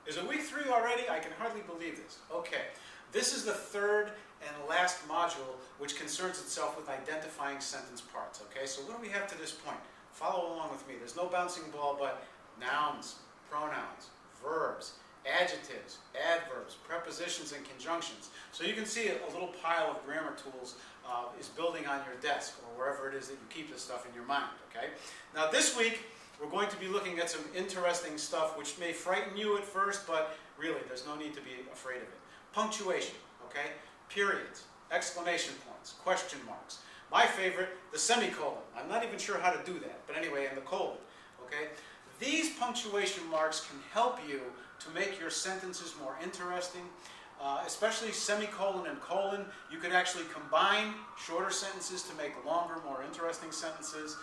Is it week 3 already? I can hardly believe this. Okay, this is the third and last module which concerns itself with identifying sentence parts. Okay, so what do we have to this point? Follow along with me. There's no bouncing ball but nouns, pronouns, verbs, adjectives, adverbs, prepositions, and conjunctions. So you can see a little pile of grammar tools is building on your desk or wherever it is that you keep this stuff in your mind. Okay. Now this week we're going to be looking at some interesting stuff which may frighten you at first, but really there's no need to be afraid of it. Punctuation, okay? Periods, exclamation points, question marks. My favorite, the semicolon. I'm not even sure how to do that, but anyway, and the colon, okay? These punctuation marks can help you to make your sentences more interesting, especially semicolon and colon. You could actually combine shorter sentences to make longer, more interesting sentences.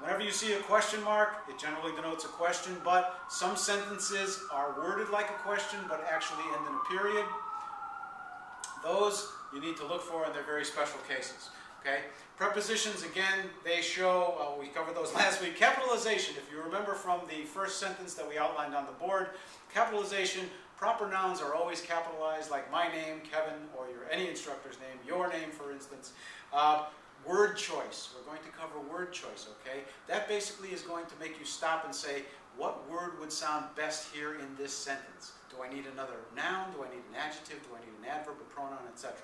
Whenever you see a question mark, it generally denotes a question, but some sentences are worded like a question but actually end in a period. Those you need to look for in their very special cases. Okay? Prepositions, again, they show, we covered those last week. Capitalization, if you remember from the first sentence that we outlined on the board, capitalization, proper nouns are always capitalized, like my name, Kevin, or any instructor's name, your name, for instance. Word choice. We're going to cover word choice, okay? That basically is going to make you stop and say, what word would sound best here in this sentence? Do I need another noun? Do I need an adjective? Do I need an adverb, a pronoun, etc.?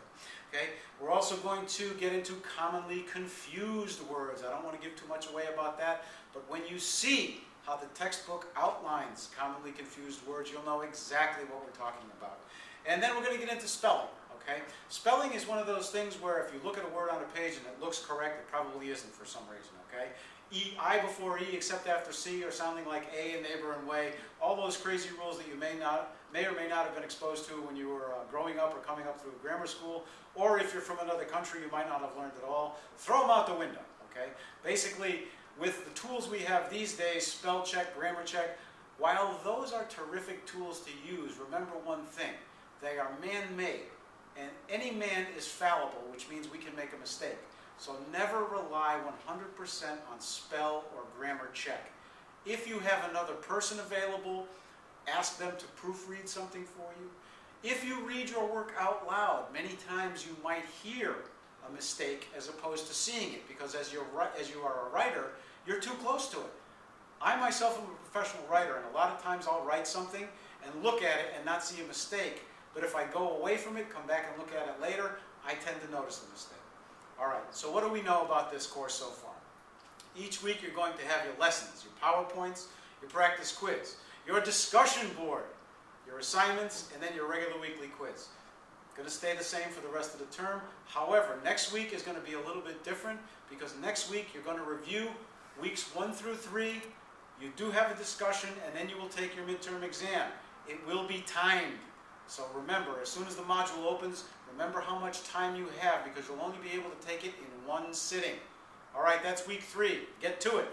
Okay? We're also going to get into commonly confused words. I don't want to give too much away about that, but when you see how the textbook outlines commonly confused words, you'll know exactly what we're talking about. And then we're going to get into spelling. Okay? Spelling is one of those things where if you look at a word on a page and it looks correct, it probably isn't for some reason. Okay? I before E except after C or sounding like A in neighbor and way. All those crazy rules that you may or may not have been exposed to when you were growing up or coming up through grammar school, or if you're from another country you might not have learned at all. Throw them out the window. Okay? Basically, with the tools we have these days, spell check, grammar check, while those are terrific tools to use, remember one thing. They are man-made. And any man is fallible, which means we can make a mistake. So never rely 100% on spell or grammar check. If you have another person available, ask them to proofread something for you. If you read your work out loud, many times you might hear a mistake as opposed to seeing it, because as you are a writer, you're too close to it. I myself am a professional writer, and a lot of times I'll write something and look at it and not see a mistake. But if I go away from it, come back and look at it later, I tend to notice the mistake. All right, so what do we know about this course so far? Each week you're going to have your lessons, your PowerPoints, your practice quiz, your discussion board, your assignments, and then your regular weekly quiz. Going to stay the same for the rest of the term. However, next week is going to be a little bit different because next week you're going to review weeks 1 through 3. You do have a discussion, and then you will take your midterm exam. It will be timed. So remember, as soon as the module opens, remember how much time you have because you'll only be able to take it in one sitting. All right, that's week 3. Get to it.